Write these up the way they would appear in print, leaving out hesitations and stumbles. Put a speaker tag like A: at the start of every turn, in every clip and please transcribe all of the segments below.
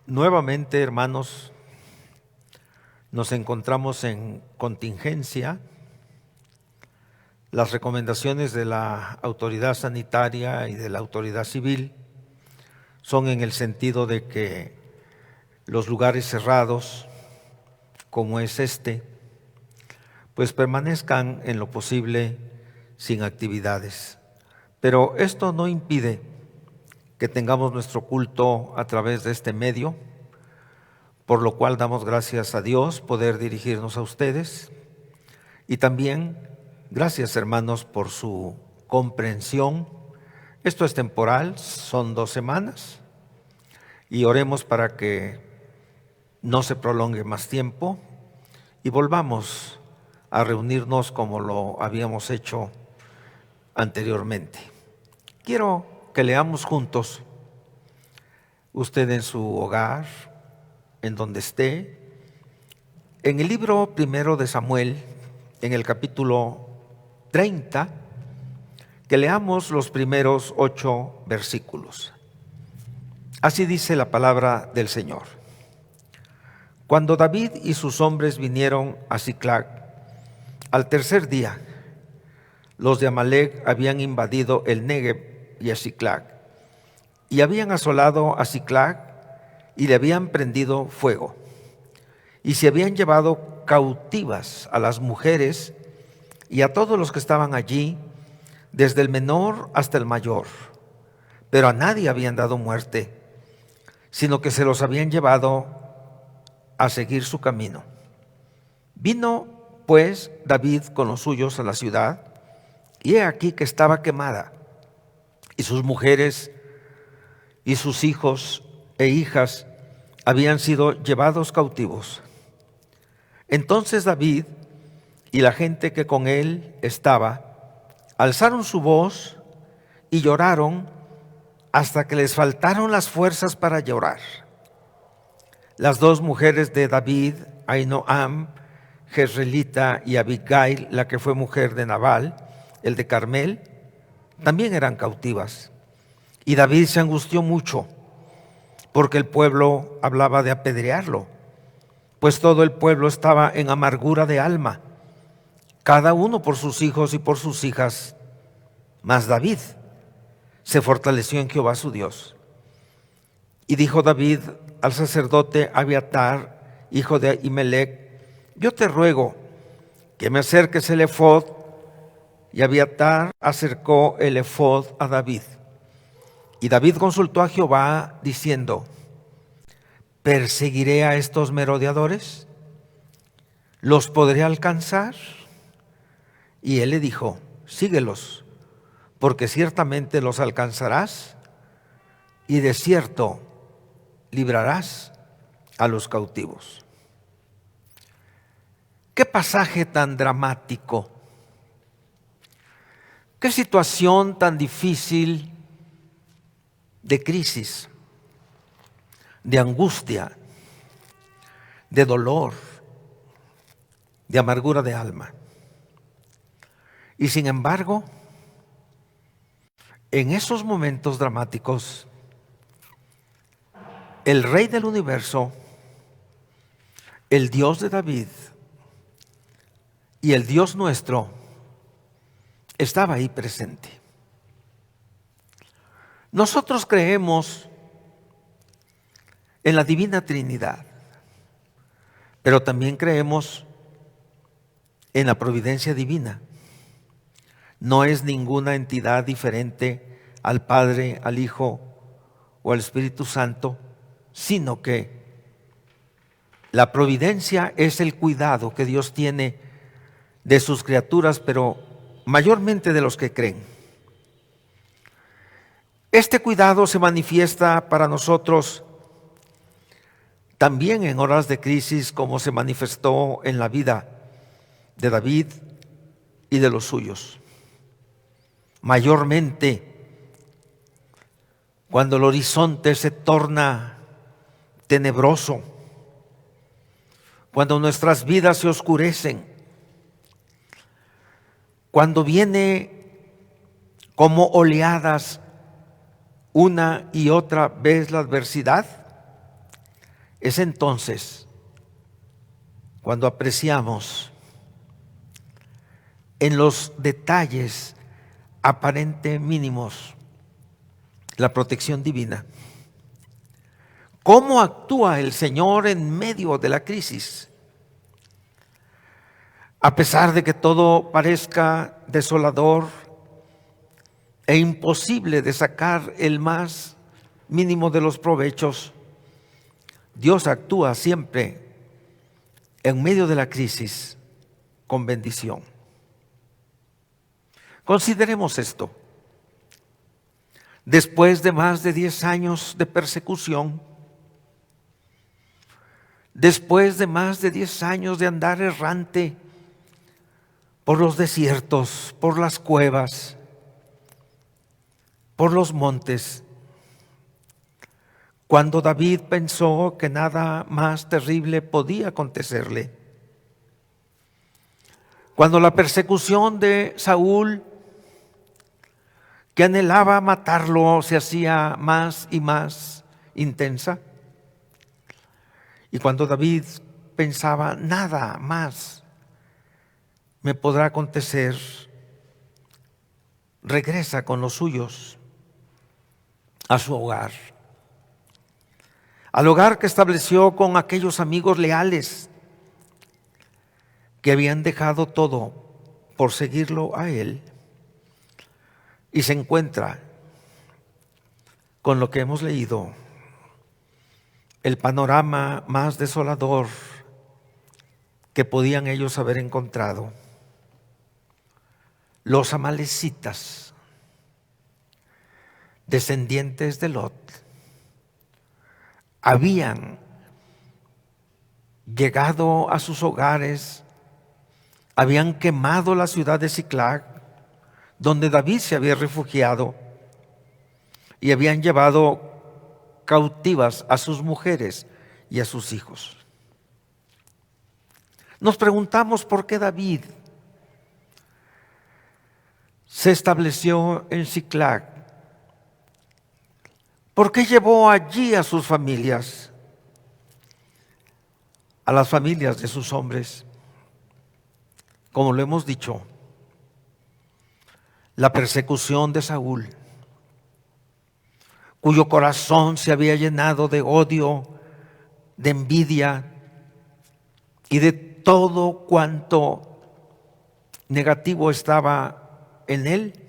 A: Nuevamente, hermanos, nos encontramos en contingencia. Las recomendaciones de la autoridad sanitaria y de la autoridad civil son en el sentido de que los lugares cerrados, como es este, pues permanezcan en lo posible sin actividades. Pero esto no impide que tengamos nuestro culto a través de este medio, por lo cual damos gracias a Dios poder dirigirnos a ustedes. Y también gracias, hermanos, por su comprensión. Esto es temporal, son 2 semanas, y oremos para que no se prolongue más tiempo y volvamos a reunirnos como lo habíamos hecho anteriormente. Quiero que leamos juntos, usted en su hogar, en donde esté, en el libro primero de Samuel, en el capítulo 30, que leamos los primeros 8 versículos. Así dice la palabra del Señor. Cuando David y sus hombres vinieron a Siclag, al tercer día, los de Amalec habían invadido el Negev y a Siclag, y habían asolado a Siclag y le habían prendido fuego, y se habían llevado cautivas a las mujeres y a todos los que estaban allí, desde el menor hasta el mayor, pero a nadie habían dado muerte, sino que se los habían llevado a seguir su camino. Vino pues David con los suyos a la ciudad, y he aquí que estaba quemada, y sus mujeres y sus hijos e hijas habían sido llevados cautivos. Entonces David y la gente que con él estaba alzaron su voz y lloraron hasta que les faltaron las fuerzas para llorar. Las 2 mujeres de David, Ahinoam, Jezreelita, y Abigail, la que fue mujer de Nabal, el de Carmel, también eran cautivas. Y David se angustió mucho, porque el pueblo hablaba de apedrearlo, pues todo el pueblo estaba en amargura de alma, cada uno por sus hijos y por sus hijas. Mas David se fortaleció en Jehová su Dios. Y dijo David al sacerdote Abiatar, hijo de Ahimelech: yo te ruego que me acerques el efod. Y Abiatar acercó el efod a David. Y David consultó a Jehová diciendo: ¿perseguiré a estos merodeadores? ¿Los podré alcanzar? Y él le dijo: síguelos, porque ciertamente los alcanzarás, y de cierto librarás a los cautivos. Qué pasaje tan dramático, qué situación tan difícil de crisis, de angustia, de dolor, de amargura de alma. Y sin embargo, en esos momentos dramáticos, el Rey del universo, el Dios de David y el Dios nuestro estaba ahí presente. Nosotros creemos en la Divina Trinidad, pero también creemos en la providencia divina. No es ninguna entidad diferente al Padre, al Hijo o al Espíritu Santo, sino que la providencia es el cuidado que Dios tiene de sus criaturas, pero mayormente de los que creen. Este cuidado se manifiesta para nosotros también en horas de crisis, como se manifestó en la vida de David y de los suyos. Mayormente cuando el horizonte se torna tenebroso, cuando nuestras vidas se oscurecen, cuando viene como oleadas una y otra vez la adversidad, Es entonces cuando apreciamos en los detalles aparente mínimos la protección divina. ¿Cómo actúa el Señor en medio de la crisis? A pesar de que todo parezca desolador e imposible de sacar el más mínimo de los provechos, Dios actúa siempre en medio de la crisis con bendición. Consideremos esto. Después de más de 10 años de persecución, después de más de 10 años de andar errante por los desiertos, por las cuevas, por los montes, cuando David pensó que nada más terrible podía acontecerle, cuando la persecución de Saúl, que anhelaba matarlo, se hacía más y más intensa, y cuando David pensaba, nada más me podrá acontecer, regresa con los suyos a su hogar, al hogar que estableció con aquellos amigos leales que habían dejado todo por seguirlo a él, y se encuentra con lo que hemos leído, el panorama más desolador que podían ellos haber encontrado. Los amalecitas, descendientes de Lot, habían llegado a sus hogares, habían quemado la ciudad de Siclag, donde David se había refugiado, y habían llevado cautivas a sus mujeres y a sus hijos. Nos preguntamos por qué David se estableció en Siclag. ¿Por qué llevó allí a sus familias, a las familias de sus hombres? Como lo hemos dicho, la persecución de Saúl, cuyo corazón se había llenado de odio, de envidia y de todo cuanto negativo estaba en él.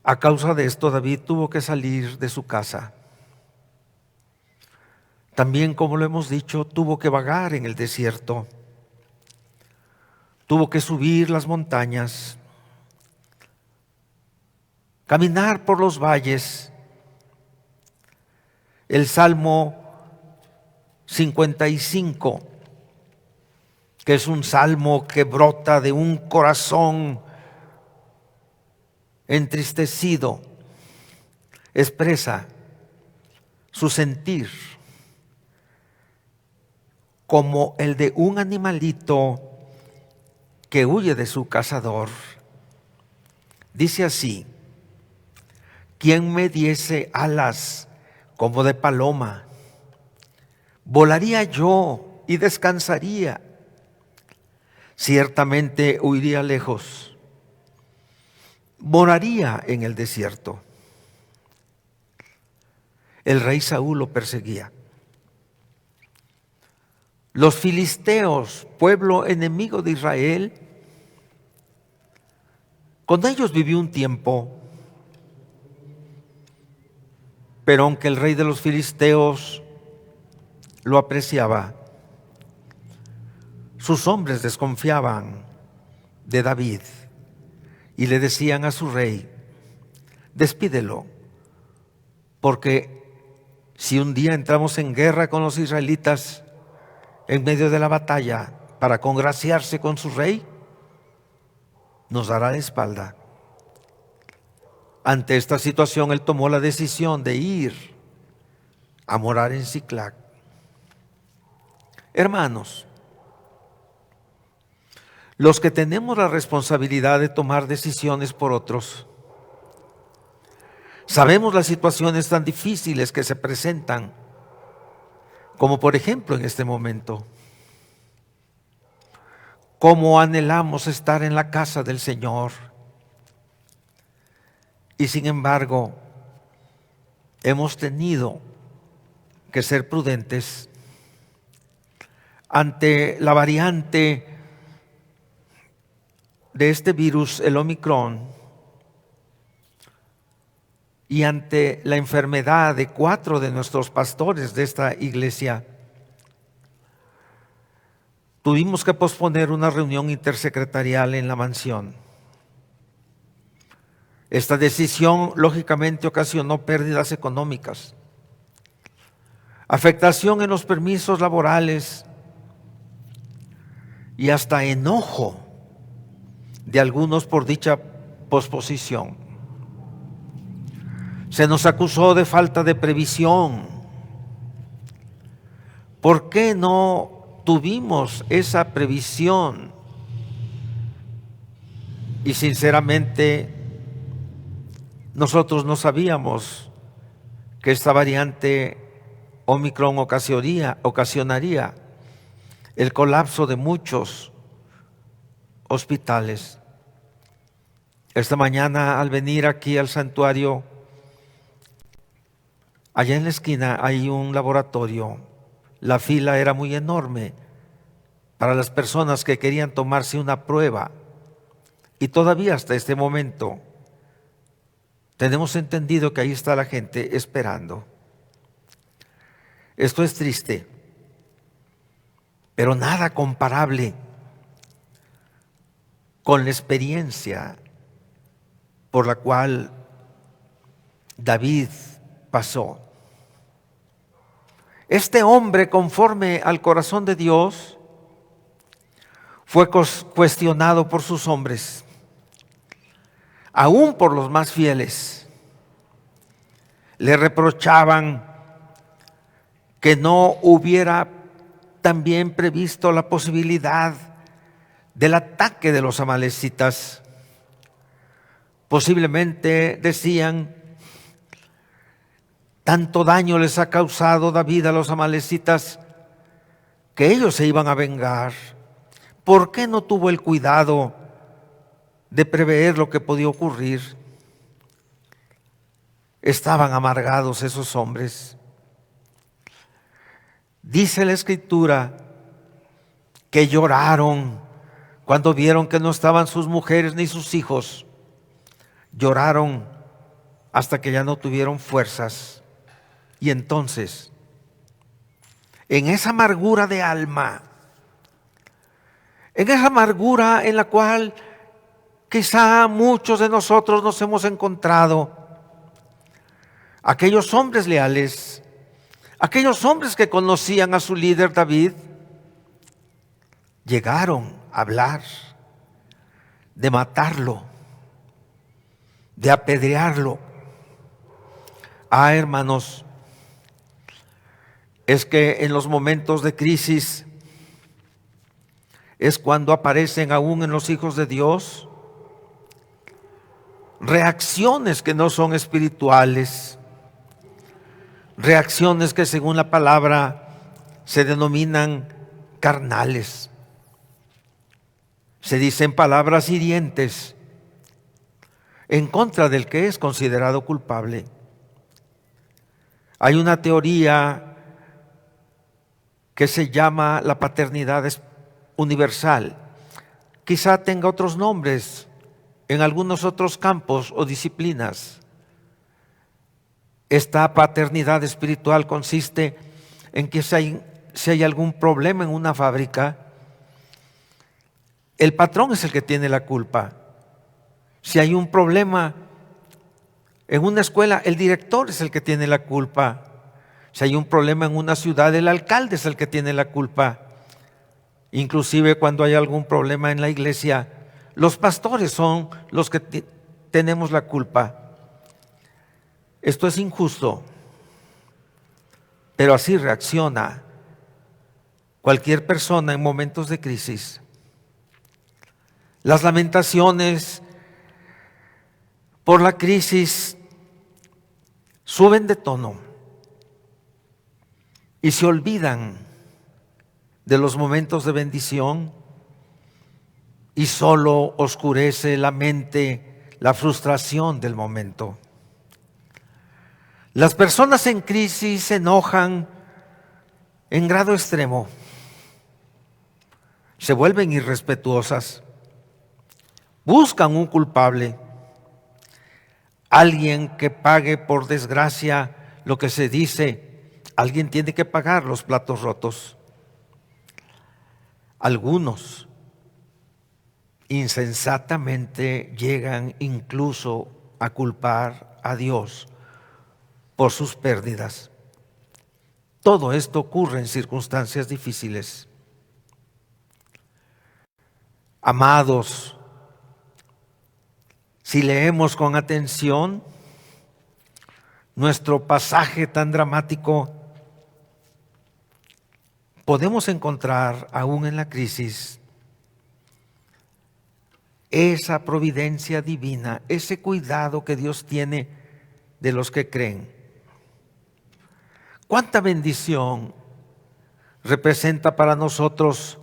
A: A causa de esto, David tuvo que salir de su casa. También, como lo hemos dicho, tuvo que vagar en el desierto. Tuvo que subir las montañas, caminar por los valles. El Salmo 55, que es un salmo que brota de un corazón entristecido, expresa su sentir como el de un animalito que huye de su cazador. Dice así: ¿quién me diese alas como de paloma? Volaría yo y descansaría. Ciertamente huiría lejos, moraría en el desierto. El rey Saúl lo perseguía. Los filisteos, pueblo enemigo de Israel, con ellos vivió un tiempo. Pero aunque el rey de los filisteos lo apreciaba, sus hombres desconfiaban de David y le decían a su rey: despídelo, porque si un día entramos en guerra con los israelitas en medio de la batalla para congraciarse con su rey, nos dará la espalda. Ante esta situación, él tomó la decisión de ir a morar en Siclag. Hermanos, los que tenemos la responsabilidad de tomar decisiones por otros, sabemos las situaciones tan difíciles que se presentan Como por ejemplo en este momento, cómo anhelamos estar en la casa del Señor. Y sin embargo, hemos tenido que ser prudentes ante la variante de este virus, el Omicron, y ante la enfermedad de 4 de nuestros pastores de esta iglesia. Tuvimos que posponer una reunión intersecretarial en la mansión. Esta decisión lógicamente ocasionó pérdidas económicas, afectación en los permisos laborales y hasta enojo de algunos por dicha posposición. Se nos acusó de falta de previsión. ¿Por qué no tuvimos esa previsión? Y sinceramente, nosotros no sabíamos que esta variante Omicron ocasionaría el colapso de muchos hospitales. Esta mañana, al venir aquí al santuario, allá en la esquina hay un laboratorio. La fila era muy enorme para las personas que querían tomarse una prueba. Y todavía hasta este momento tenemos entendido que ahí está la gente esperando. Esto es triste, pero nada comparable con la experiencia por la cual David pasó. Este hombre, conforme al corazón de Dios, fue cuestionado por sus hombres, aún por los más fieles. Le reprochaban que no hubiera también previsto la posibilidad del ataque de los amalecitas. Posiblemente decían: tanto daño les ha causado David a los amalecitas que ellos se iban a vengar. ¿Por qué no tuvo el cuidado de prever lo que podía ocurrir? Estaban amargados esos hombres. Dice la Escritura que lloraron cuando vieron que no estaban sus mujeres ni sus hijos. Lloraron hasta que ya no tuvieron fuerzas. Y entonces, en esa amargura de alma, en esa amargura en la cual quizá muchos de nosotros nos hemos encontrado, aquellos hombres leales, aquellos hombres que conocían a su líder David, llegaron a hablar de matarlo, de apedrearlo. Hermanos, es que en los momentos de crisis es cuando aparecen aún en los hijos de Dios reacciones que no son espirituales, reacciones que según la palabra se denominan carnales. Se dicen palabras hirientes en contra del que es considerado culpable. Hay una teoría que se llama la paternidad universal. Quizá tenga otros nombres en algunos otros campos o disciplinas. Esta paternidad espiritual consiste en que si hay algún problema en una fábrica, el patrón es el que tiene la culpa. Si hay un problema en una escuela, el director es el que tiene la culpa. Si hay un problema en una ciudad, el alcalde es el que tiene la culpa. Inclusive cuando hay algún problema en la iglesia, los pastores son los que tenemos la culpa. Esto es injusto, pero así reacciona cualquier persona en momentos de crisis. Las lamentaciones por la crisis suben de tono. y se olvidan de los momentos de bendición y solo oscurece la mente la frustración del momento. Las personas en crisis se enojan en grado extremo, se vuelven irrespetuosas, buscan un culpable, alguien que pague por desgracia lo que se dice, alguien tiene que pagar los platos rotos. Algunos insensatamente llegan incluso a culpar a Dios por sus pérdidas. Todo esto ocurre en circunstancias difíciles. Amados, si leemos con atención nuestro pasaje tan dramático, podemos encontrar aún en la crisis esa providencia divina, ese cuidado que Dios tiene de los que creen. ¿Cuánta bendición representa para nosotros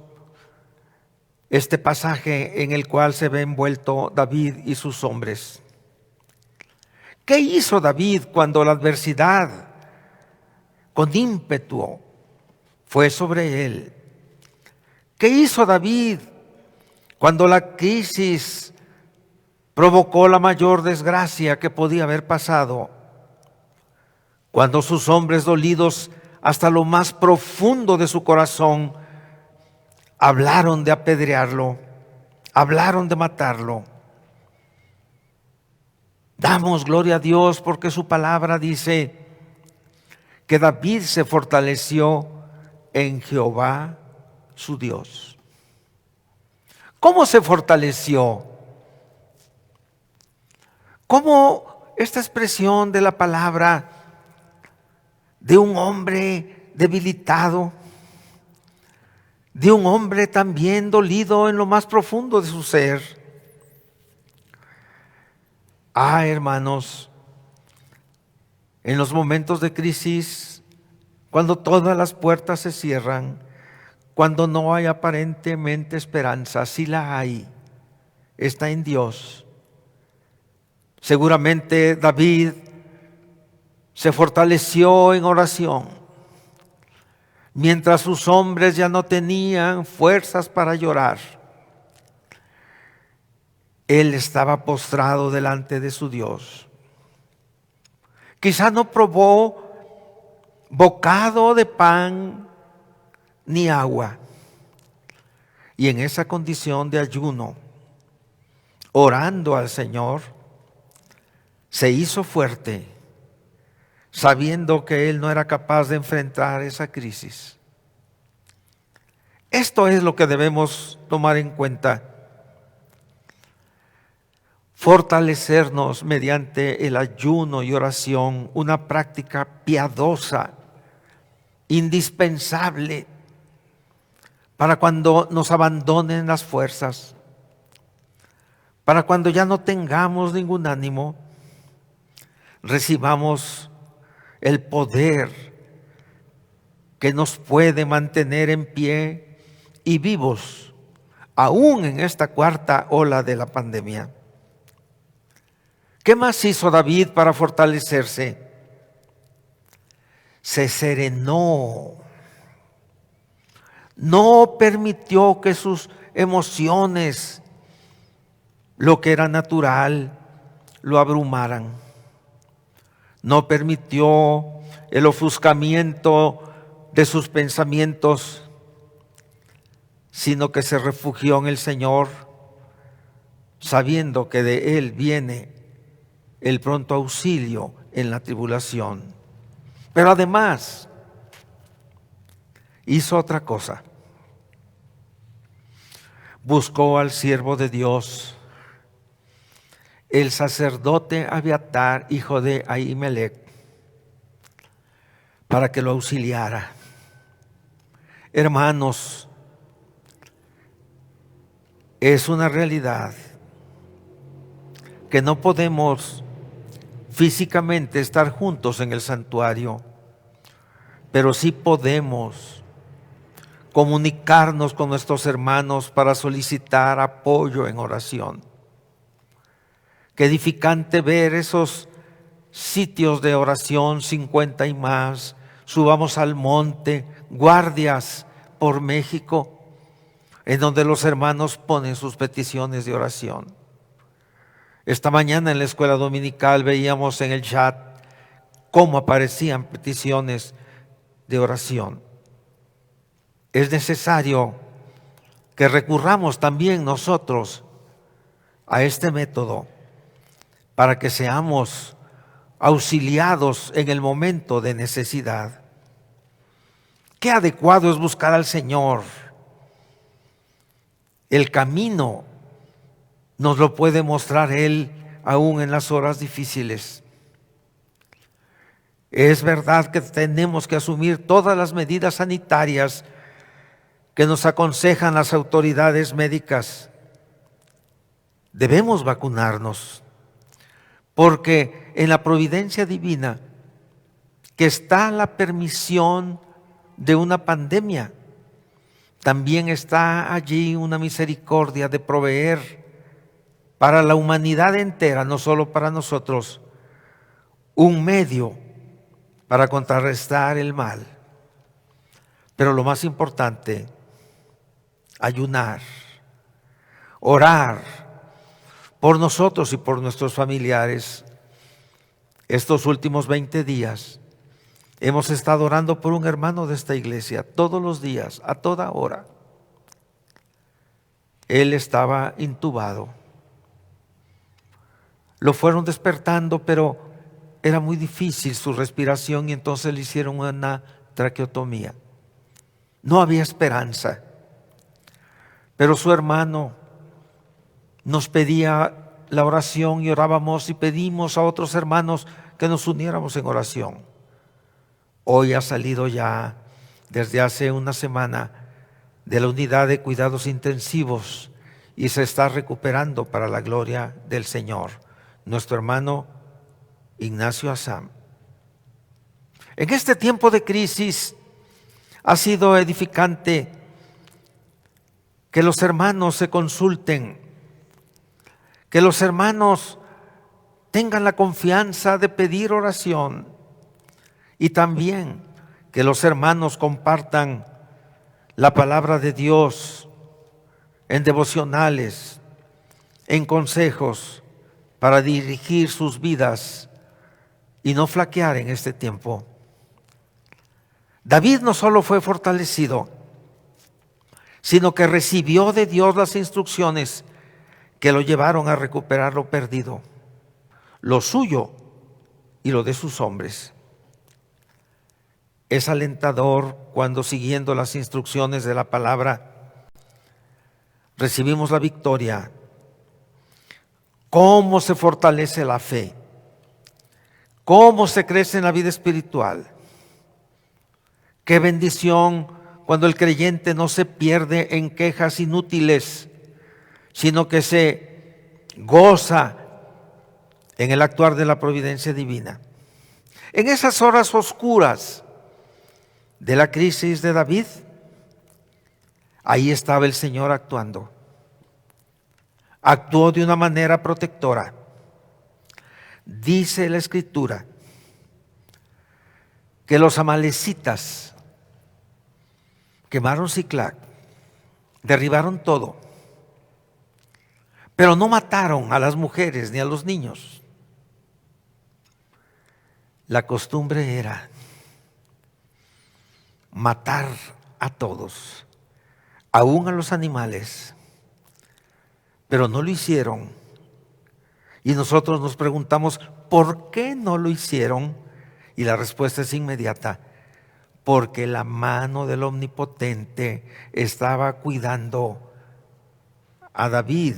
A: este pasaje en el cual se ve envuelto David y sus hombres? ¿Qué hizo David cuando la adversidad con ímpetu fue sobre él? ¿Qué hizo David cuando la crisis provocó la mayor desgracia que podía haber pasado? Cuando sus hombres dolidos hasta lo más profundo de su corazón hablaron de apedrearlo, hablaron de matarlo. Damos gloria a Dios porque su palabra dice que David se fortaleció en Jehová su Dios. ¿Cómo se fortaleció? ¿Cómo esta expresión de la palabra de un hombre debilitado, de un hombre también dolido en lo más profundo de su ser? Hermanos, en los momentos de crisis, cuando todas las puertas se cierran, cuando no hay aparentemente esperanza, sí la hay, está en Dios. Seguramente David se fortaleció en oración, mientras sus hombres ya no tenían fuerzas para llorar. Él estaba postrado delante de su Dios. Quizá no probó bocado de pan ni agua. Y en esa condición de ayuno, orando al Señor, se hizo fuerte, sabiendo que él no era capaz de enfrentar esa crisis. Esto es lo que debemos tomar en cuenta. Fortalecernos mediante el ayuno y oración, una práctica piadosa, indispensable para cuando nos abandonen las fuerzas, para cuando ya no tengamos ningún ánimo, recibamos el poder que nos puede mantener en pie y vivos, aún en esta cuarta ola de la pandemia. ¿Qué más hizo David para fortalecerse? Se serenó. No permitió que sus emociones, lo que era natural, lo abrumaran. No permitió el ofuscamiento de sus pensamientos, sino que se refugió en el Señor, sabiendo que de Él viene el pronto auxilio en la tribulación. Pero además hizo otra cosa. Buscó al siervo de Dios, el sacerdote Abiatar, hijo de Ahimelech, para que lo auxiliara. Hermanos, es una realidad que no podemos físicamente estar juntos en el santuario, pero sí podemos comunicarnos con nuestros hermanos para solicitar apoyo en oración. Qué edificante ver esos sitios de oración, 50 y más. Subamos al monte, guardias por México, en donde los hermanos ponen sus peticiones de oración. Esta mañana en la escuela dominical veíamos en el chat cómo aparecían peticiones de oración. Es necesario que recurramos también nosotros a este método para que seamos auxiliados en el momento de necesidad. Qué adecuado es buscar al Señor. El camino nos lo puede mostrar Él aún en las horas difíciles. Es verdad que tenemos que asumir todas las medidas sanitarias que nos aconsejan las autoridades médicas. Debemos vacunarnos, porque en la providencia divina que está la permisión de una pandemia, también está allí una misericordia de proveer para la humanidad entera, no solo para nosotros, un medio para contrarrestar el mal. Pero lo más importante, ayunar, orar por nosotros y por nuestros familiares. Estos últimos 20 días hemos estado orando por un hermano de esta iglesia todos los días, a toda hora. Él estaba intubado. Lo fueron despertando, pero era muy difícil su respiración y entonces le hicieron una traqueotomía. No había esperanza. Pero su hermano nos pedía la oración y orábamos y pedimos a otros hermanos que nos uniéramos en oración. Hoy ha salido ya desde hace una semana de la unidad de cuidados intensivos y se está recuperando para la gloria del Señor. Nuestro hermano Ignacio Azam. En este tiempo de crisis ha sido edificante que los hermanos se consulten, que los hermanos tengan la confianza de pedir oración y también que los hermanos compartan la palabra de Dios en devocionales, en consejos para dirigir sus vidas y no flaquear en este tiempo. David no solo fue fortalecido, sino que recibió de Dios las instrucciones que lo llevaron a recuperar lo perdido, lo suyo y lo de sus hombres. Es alentador cuando, siguiendo las instrucciones de la palabra, recibimos la victoria. Cómo se fortalece la fe, cómo se crece en la vida espiritual. Qué bendición cuando el creyente no se pierde en quejas inútiles, sino que se goza en el actuar de la providencia divina. En esas horas oscuras de la crisis de David, ahí estaba el Señor actuando. Actuó de una manera protectora. Dice la Escritura que los amalecitas quemaron Siclac, derribaron todo, pero no mataron a las mujeres ni a los niños. La costumbre era matar a todos, aún a los animales, pero no lo hicieron. Y nosotros nos preguntamos, ¿por qué no lo hicieron? Y la respuesta es inmediata: porque la mano del Omnipotente estaba cuidando a David,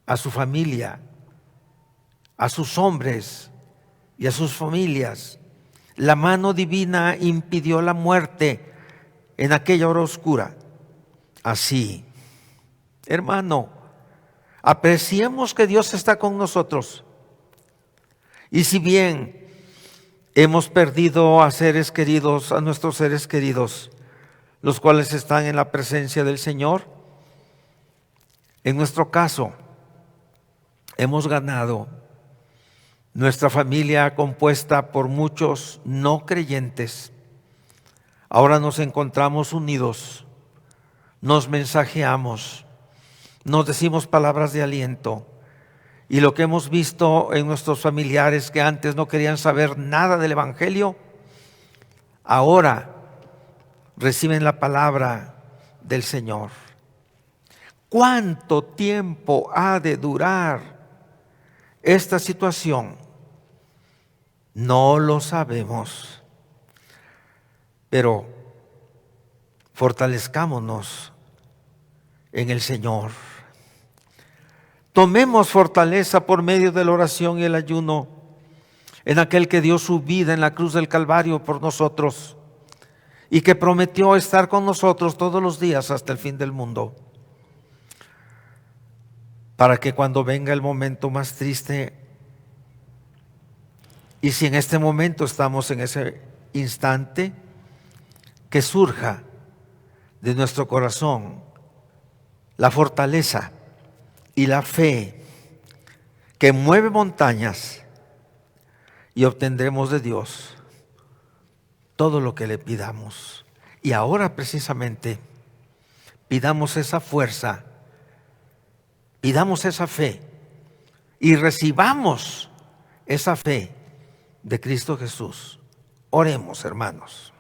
A: a su familia, a sus hombres y a sus familias. La mano divina impidió la muerte en aquella hora oscura. Así, hermano, apreciemos que Dios está con nosotros. Y si bien Hemos perdido a seres queridos, a nuestros seres queridos, los cuales están en la presencia del Señor. En nuestro caso, hemos ganado nuestra familia compuesta por muchos no creyentes. Ahora nos encontramos unidos, nos mensajeamos, nos decimos palabras de aliento. Y lo que hemos visto en nuestros familiares que antes no querían saber nada del Evangelio, ahora reciben la palabra del Señor. ¿Cuánto tiempo ha de durar esta situación? No lo sabemos, pero fortalezcámonos en el Señor. Tomemos fortaleza por medio de la oración y el ayuno en aquel que dio su vida en la cruz del Calvario por nosotros y que prometió estar con nosotros todos los días hasta el fin del mundo, para que cuando venga el momento más triste, y si en este momento estamos en ese instante, que surja de nuestro corazón la fortaleza y la fe que mueve montañas, y obtendremos de Dios todo lo que le pidamos. Y ahora precisamente pidamos esa fuerza, pidamos esa fe y recibamos esa fe de Cristo Jesús. Oremos, hermanos.